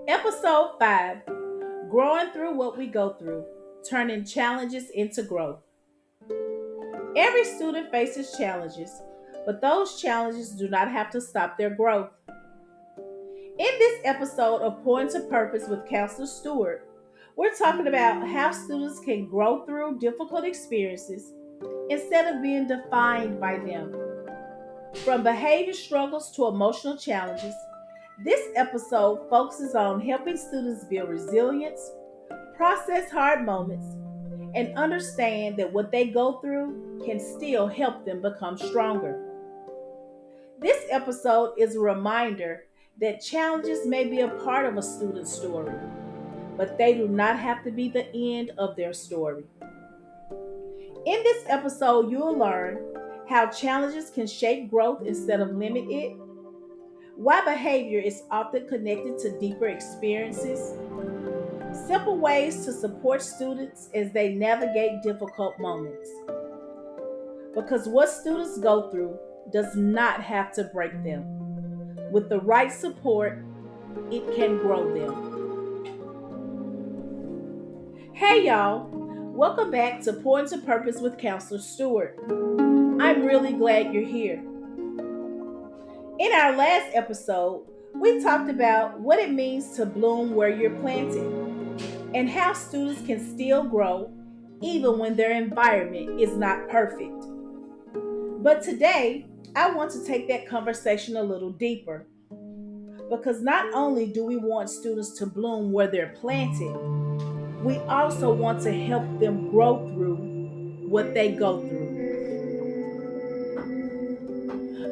Episode 5, Growing Through What We Go Through, Turning Challenges into Growth. Every student faces challenges, but those challenges do not have to stop their growth. In this episode of Point to Purpose with Counselor Stewart, we're talking about how students can grow through difficult experiences instead of being defined by them. From behavior struggles to emotional challenges, this episode focuses on helping students build resilience, process hard moments, and understand that what they go through can still help them become stronger. This episode is a reminder that challenges may be a part of a student's story, but they do not have to be the end of their story. In this episode, you'll learn how challenges can shape growth instead of limit it, why behavior is often connected to deeper experiences, simple ways to support students as they navigate difficult moments. Because what students go through does not have to break them. With the right support, it can grow them. Hey y'all, welcome back to Point to Purpose with Counselor Stewart. I'm really glad you're here. In our last episode, we talked about what it means to bloom where you're planted and how students can still grow even when their environment is not perfect. But today, I want to take that conversation a little deeper because not only do we want students to bloom where they're planted, we also want to help them grow through what they go through.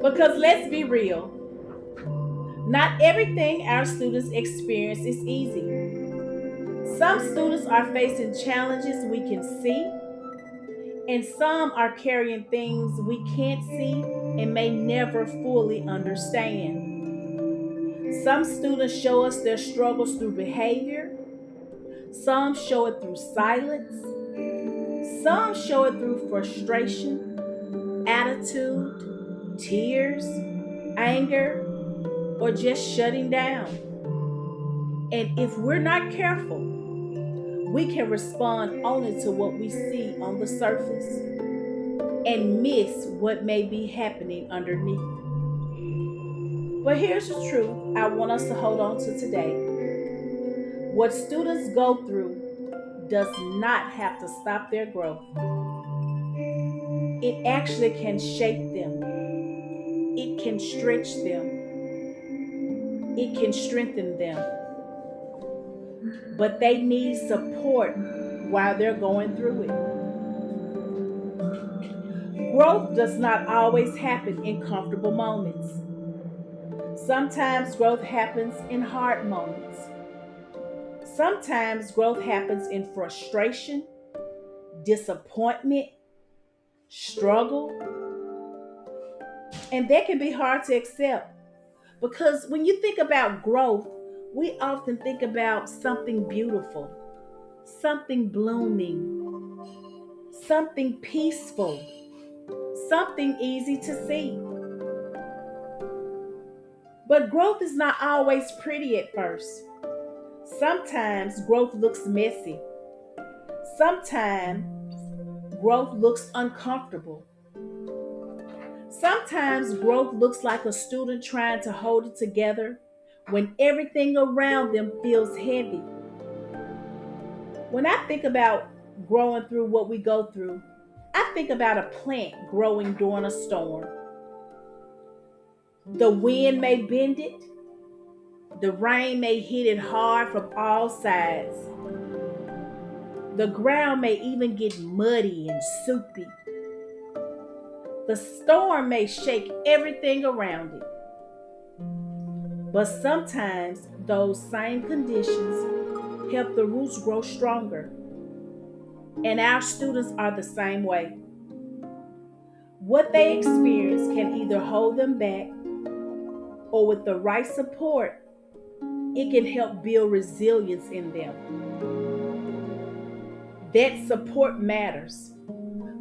Because let's be real, not everything our students experience is easy. Some students are facing challenges we can see, and some are carrying things we can't see and may never fully understand. Some students show us their struggles through behavior, some show it through silence, some show it through frustration, attitude, tears, anger, or just shutting down. And if we're not careful, we can respond only to what we see on the surface and miss what may be happening underneath. But here's the truth I want us to hold on to today. What students go through does not have to stop their growth. It actually can shape them. It can stretch them. It can strengthen them. But they need support while they're going through it. Growth does not always happen in comfortable moments. Sometimes growth happens in hard moments. Sometimes growth happens in frustration, disappointment, struggle, and that can be hard to accept because when you think about growth, we often think about something beautiful, something blooming, something peaceful, something easy to see. But growth is not always pretty at first. Sometimes growth looks messy. Sometimes growth looks uncomfortable. Sometimes growth looks like a student trying to hold it together when everything around them feels heavy. When I think about growing through what we go through, I think about a plant growing during a storm. The wind may bend it, the rain may hit it hard from all sides. The ground may even get muddy and soupy. The storm may shake everything around it. But sometimes those same conditions help the roots grow stronger. And our students are the same way. What they experience can either hold them back, or with the right support, it can help build resilience in them. That support matters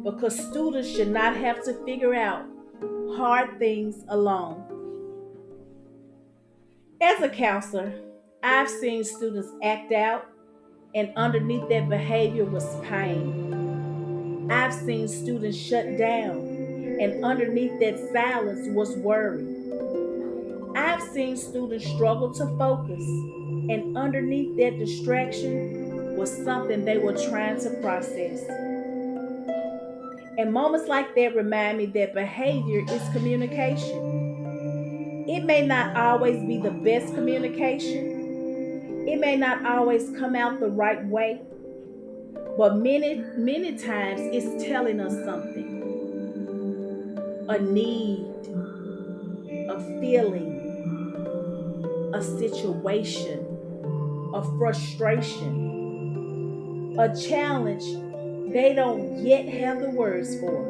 because students should not have to figure out hard things alone. As a counselor, I've seen students act out, and underneath that behavior was pain. I've seen students shut down, and underneath that silence was worry. I've seen students struggle to focus, and underneath that distraction was something they were trying to process. And moments like that remind me that behavior is communication. It may not always be the best communication, it may not always come out the right way, but many times it's telling us something: a need, a feeling, a situation, a frustration, a challenge they don't yet have the words for.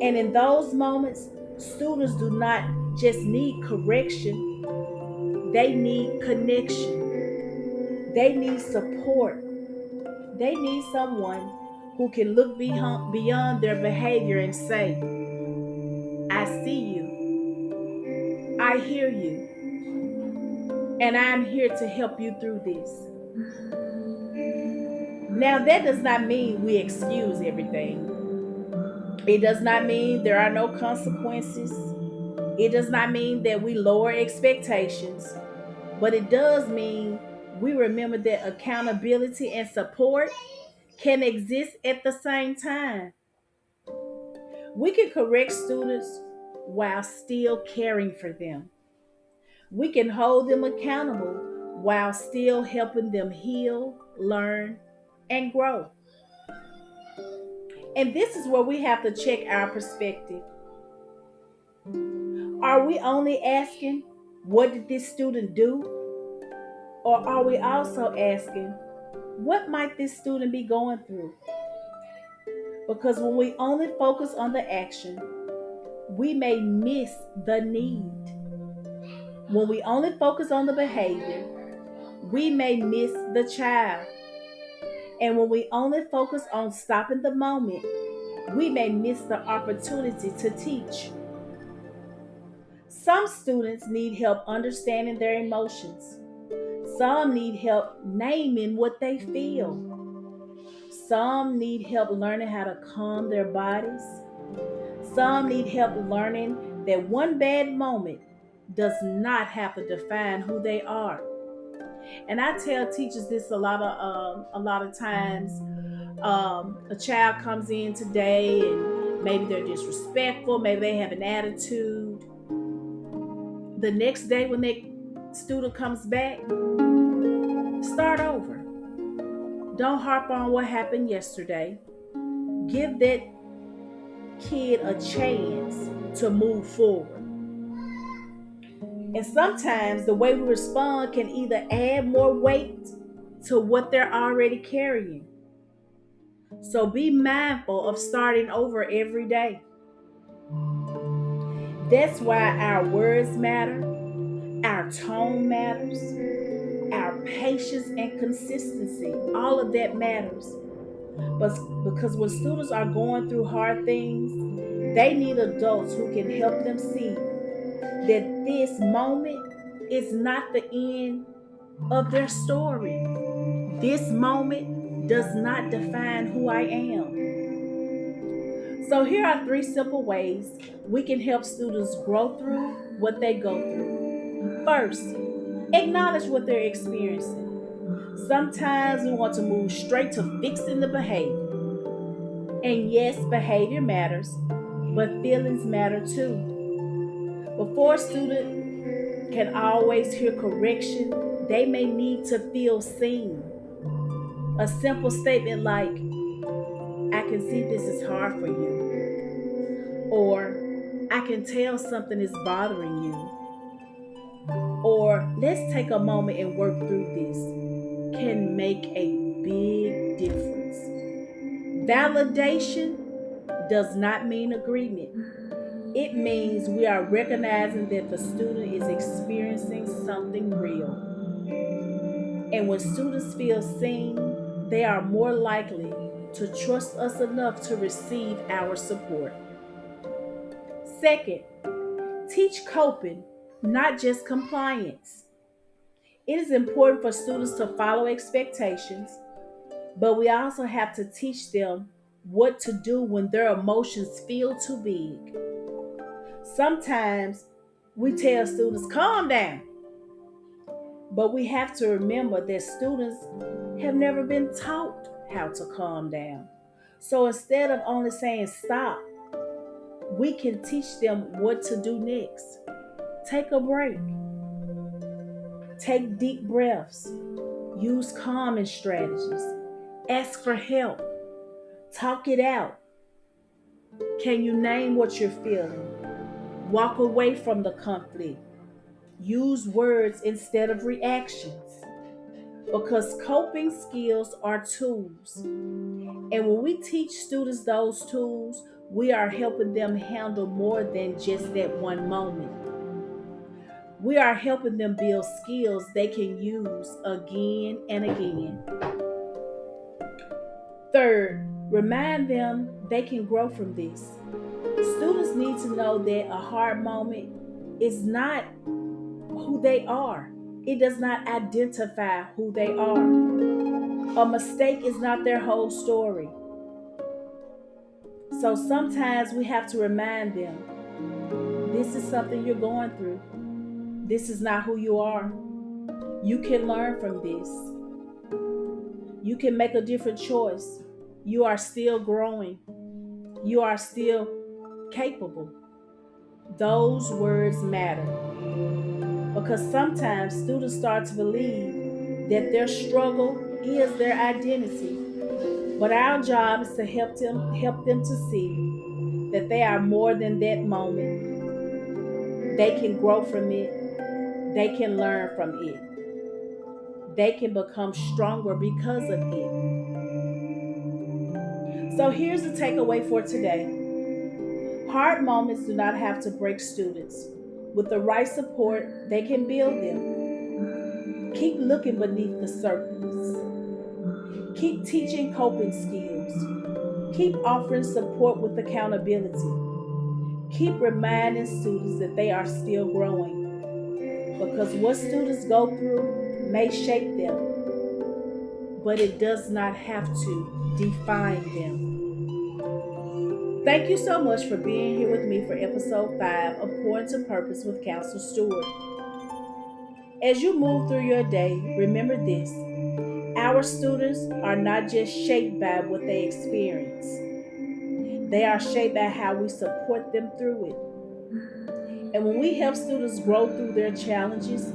And in those moments, students do not just need correction, they need connection, they need support, they need someone who can look beyond their behavior and say, I see you, I hear you, and I'm here to help you through this. Now, that does not mean we excuse everything. It does not mean there are no consequences. It does not mean that we lower expectations, but it does mean we remember that accountability and support can exist at the same time. We can correct students while still caring for them. We can hold them accountable while still helping them heal, learn, and grow. And this is where we have to check our perspective. Are we only asking, what did this student do? Or are we also asking, what might this student be going through? Because when we only focus on the action, we may miss the need. When we only focus on the behavior, we may miss the child. And when we only focus on stopping the moment, we may miss the opportunity to teach. Some students need help understanding their emotions. Some need help naming what they feel. Some need help learning how to calm their bodies. Some need help learning that one bad moment does not have to define who they are. And I tell teachers this a lot of times. A child comes in today and maybe they're disrespectful, maybe they have an attitude. The next day when that student comes back, start over. Don't harp on what happened yesterday. Give that kid a chance to move forward. And sometimes the way we respond can either add more weight to what they're already carrying. So be mindful of starting over every day. That's why our words matter, our tone matters, our patience and consistency. All of that matters. But because when students are going through hard things, they need adults who can help them see that this moment is not the end of their story. This moment does not define who I am. So here are 3 simple ways we can help students grow through what they go through. First, acknowledge what they're experiencing. Sometimes we want to move straight to fixing the behavior. And yes, behavior matters, but feelings matter too. Before a student can always hear correction, they may need to feel seen. A simple statement like, I can see this is hard for you, or I can tell something is bothering you, or let's take a moment and work through this, can make a big difference. Validation does not mean agreement. It means we are recognizing that the student is experiencing something real. And when students feel seen, they are more likely to trust us enough to receive our support. Second, teach coping, not just compliance. It is important for students to follow expectations, but we also have to teach them what to do when their emotions feel too big. Sometimes we tell students, calm down, but we have to remember that students have never been taught how to calm down. So instead of only saying stop, we can teach them what to do next. Take a break, take deep breaths, use calming strategies, ask for help, talk it out. Can you name what you're feeling? Walk away from the conflict. Use words instead of reactions because coping skills are tools. And when we teach students those tools, we are helping them handle more than just that one moment. We are helping them build skills they can use again and again. Third, remind them they can grow from this. Students need to know that a hard moment is not who they are. It does not identify who they are. A mistake is not their whole story. So sometimes we have to remind them this is something you're going through. This is not who you are. You can learn from this. You can make a different choice. You are still growing. You are still capable. Those words matter because sometimes students start to believe that their struggle is their identity. But our job is to help them to see that they are more than that moment. They can grow from it. They can learn from it. They can become stronger because of it. So here's the takeaway for today. Hard moments do not have to break students. With the right support, they can build them. Keep looking beneath the surface. Keep teaching coping skills. Keep offering support with accountability. Keep reminding students that they are still growing because what students go through may shape them, but it does not have to define them. Thank you so much for being here with me for episode 5 of Pouring to Purpose with Counselor Stewart. As you move through your day, remember this: our students are not just shaped by what they experience, they are shaped by how we support them through it. And when we help students grow through their challenges,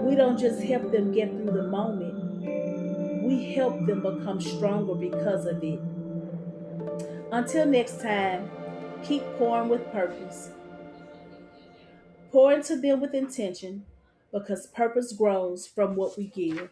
we don't just help them get through the moment, we help them become stronger because of it. Until next time, keep pouring with purpose. Pour into them with intention because purpose grows from what we give.